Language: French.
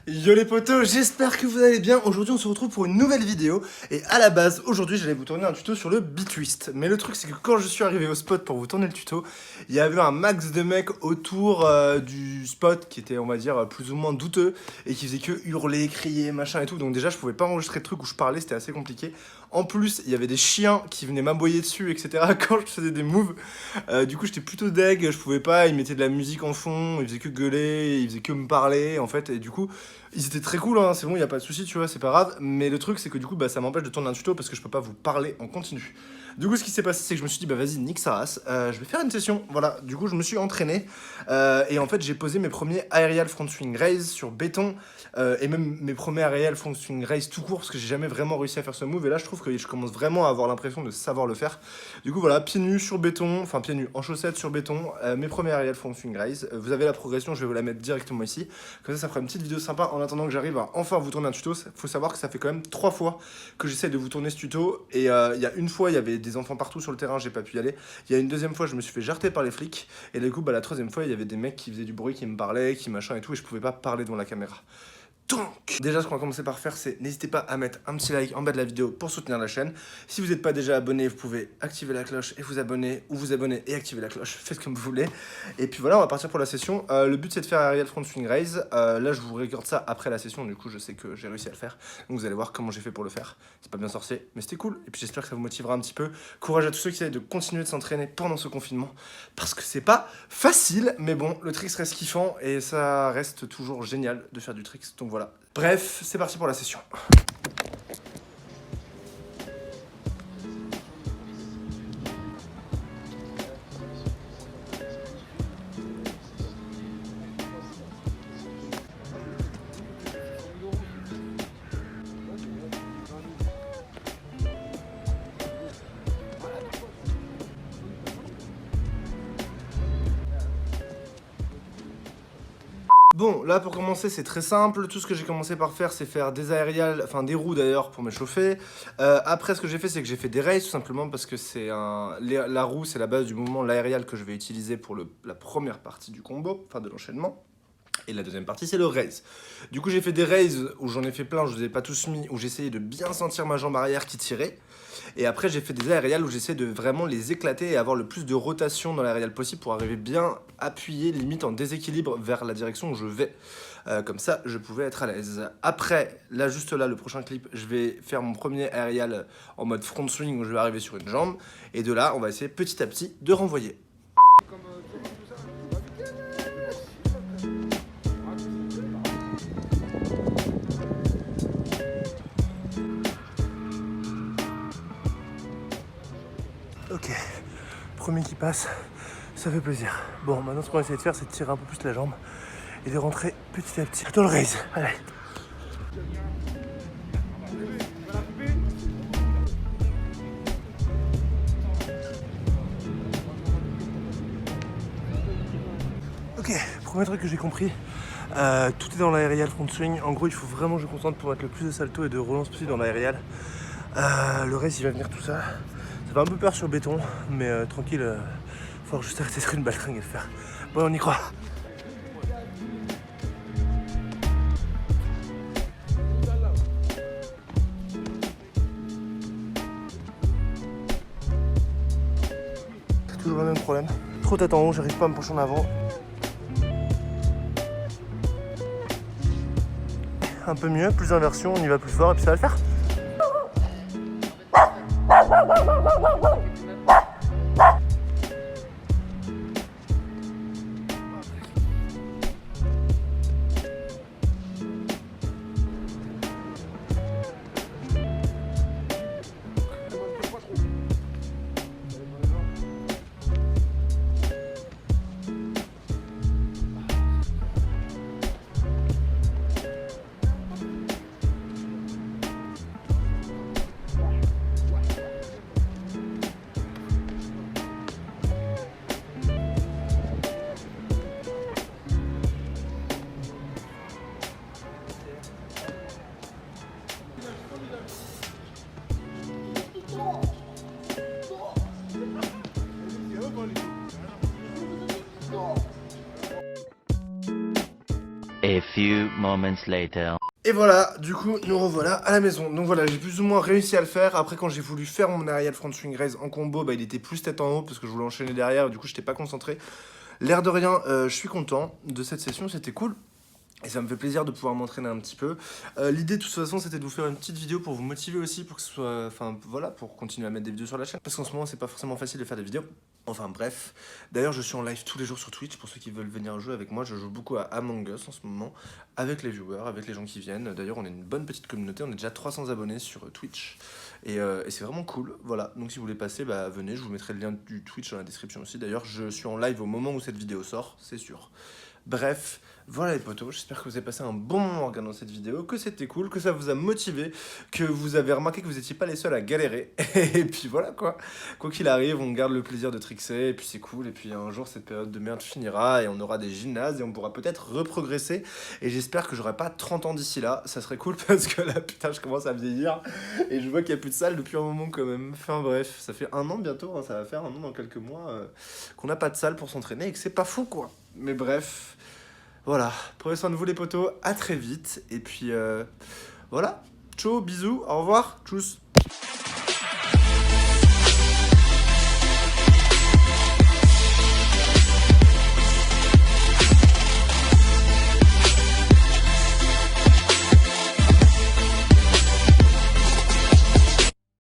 Yo les potos, j'espère que vous allez bien. Aujourd'hui on se retrouve pour une nouvelle vidéo. Et à la base, aujourd'hui j'allais vous tourner un tuto sur le B-Twist. Mais le truc c'est que quand je suis arrivé au spot pour vous tourner le tuto, il y avait un max de mecs autour du spot qui était on va dire plus ou moins douteux. Et qui faisait que hurler, crier, machin et tout. Donc déjà je pouvais pas enregistrer de trucs où je parlais, c'était assez compliqué. En plus il y avait des chiens qui venaient m'aboyer dessus etc. quand je faisais des moves. Du coup j'étais plutôt deg, je pouvais pas, ils mettaient de la musique en fond, ils faisaient que gueuler, ils faisaient que me parler en fait. Et du coup... Ils étaient très cool, hein, c'est bon, y a pas de souci, tu vois, c'est pas grave. Mais le truc, c'est que du coup, bah, ça m'empêche de tourner un tuto parce que je peux pas vous parler en continu. Du coup, ce qui s'est passé, c'est que je me suis dit, bah vas-y, nique sa race, je vais faire une session. Voilà, du coup, je me suis entraîné. Et en fait, j'ai posé mes premiers aerial front swing raise sur béton. Et même mes premiers aerial front swing raise tout court parce que j'ai jamais vraiment réussi à faire ce move. Et là, je trouve que je commence vraiment à avoir l'impression de savoir le faire. Du coup, voilà, pieds nus sur béton, enfin pieds nus en chaussettes sur béton. Mes premiers aerial front swing raise. Vous avez la progression, je vais vous la mettre directement ici. Comme ça fera une petite vidéo sympa en attendant que j'arrive à enfin vous tourner un tuto. Faut savoir que ça fait quand même 3 fois que j'essaie de vous tourner ce tuto. Et il y a une fois, il y avait des enfants partout sur le terrain, j'ai pas pu y aller. Il y a une deuxième fois, je me suis fait jarter par les flics. Et du coup, bah, la troisième fois, il y avait des mecs qui faisaient du bruit, qui me parlaient, qui machin et tout. Et je pouvais pas parler devant la caméra. Donc, déjà ce qu'on va commencer par faire, c'est n'hésitez pas à mettre un petit like en bas de la vidéo pour soutenir la chaîne. Si vous n'êtes pas déjà abonné, vous pouvez activer la cloche et vous abonner, ou vous abonner et activer la cloche, faites comme vous voulez. Et puis voilà, on va partir pour la session. Le but c'est de faire aerial front swing raise. Là je vous recorde ça après la session, du coup je sais que j'ai réussi à le faire. Donc vous allez voir comment j'ai fait pour le faire. C'est pas bien sorcier, mais c'était cool. Et puis j'espère que ça vous motivera un petit peu. Courage à tous ceux qui essayent de continuer de s'entraîner pendant ce confinement. Parce que c'est pas facile, mais bon, le tricks reste kiffant et ça reste toujours génial de faire du tricks. Donc voilà. Bref, c'est parti pour la session. Bon, là pour commencer c'est très simple, tout ce que j'ai commencé par faire c'est faire des aériales, enfin des roues d'ailleurs pour m'échauffer. Après ce que j'ai fait c'est que j'ai fait des rails tout simplement parce que c'est la roue c'est la base du mouvement, l'aérial que je vais utiliser pour la première partie du combo, enfin de l'enchaînement. Et la deuxième partie, c'est le raise. Du coup, j'ai fait des raises où j'en ai fait plein, je ne vous ai pas tous mis, où j'essayais de bien sentir ma jambe arrière qui tirait. Et après, j'ai fait des aériales où j'essaie de vraiment les éclater et avoir le plus de rotation dans l'aérial possible pour arriver bien appuyé, limite en déséquilibre vers la direction où je vais. Comme ça, je pouvais être à l'aise. Après, là, juste là, le prochain clip, je vais faire mon premier aérial en mode front swing où je vais arriver sur une jambe. Et de là, on va essayer petit à petit de renvoyer. Ok, premier qui passe, ça fait plaisir. Bon, maintenant ce qu'on va essayer de faire, c'est de tirer un peu plus la jambe et de rentrer petit à petit dans le raise. Allez. Ok, premier truc que j'ai compris, tout est dans l'aérial front swing. En gros, il faut vraiment que je me concentre pour mettre le plus de salto et de relance possible dans l'aérial. Le raise, il va venir tout ça. Ça fait un peu peur sur béton, mais tranquille, faut juste arrêter sur une baltringue et le faire. Bon, on y croit. C'est toujours le même problème. Trop tête en haut, j'arrive pas à me pencher en avant. Un peu mieux, plus d'inversion, on y va plus fort et puis ça va le faire. few moments later. Et voilà, du coup, nous revoilà à la maison. Donc voilà, j'ai plus ou moins réussi à le faire. Après, quand j'ai voulu faire mon aerial front swing raise en combo, bah il était plus tête en haut parce que je voulais enchaîner derrière. Du coup, j'étais pas concentré. L'air de rien, je suis content de cette session, c'était cool. Et ça me fait plaisir de pouvoir m'entraîner un petit peu. L'idée de toute façon c'était de vous faire une petite vidéo pour vous motiver aussi, pour que ce soit, enfin voilà, pour continuer à mettre des vidéos sur la chaîne. Parce qu'en ce moment c'est pas forcément facile de faire des vidéos. Enfin bref. D'ailleurs je suis en live tous les jours sur Twitch pour ceux qui veulent venir jouer avec moi. Je joue beaucoup à Among Us en ce moment, avec les viewers, avec les gens qui viennent. D'ailleurs on est une bonne petite communauté, on est déjà 300 abonnés sur Twitch. Et c'est vraiment cool, voilà. Donc si vous voulez passer, bah venez, je vous mettrai le lien du Twitch dans la description aussi. D'ailleurs je suis en live au moment où cette vidéo sort, c'est sûr. Bref, voilà les potos, j'espère que vous avez passé un bon moment en regardant cette vidéo, que c'était cool, que ça vous a motivé, que vous avez remarqué que vous n'étiez pas les seuls à galérer. Et puis voilà quoi, quoi qu'il arrive, on garde le plaisir de trickser, et puis c'est cool, et puis un jour cette période de merde finira, et on aura des gymnases, et on pourra peut-être reprogresser, et j'espère que j'aurai pas 30 ans d'ici là, ça serait cool parce que là putain je commence à vieillir, et je vois qu'il n'y a plus de salle depuis un moment quand même. Enfin bref, ça fait un an bientôt, hein, ça va faire un an dans quelques mois, qu'on n'a pas de salle pour s'entraîner, et que c'est pas fou quoi. Mais bref... Voilà, prenez soin de vous les potos, à très vite, et puis voilà, ciao, bisous, au revoir, tchuss.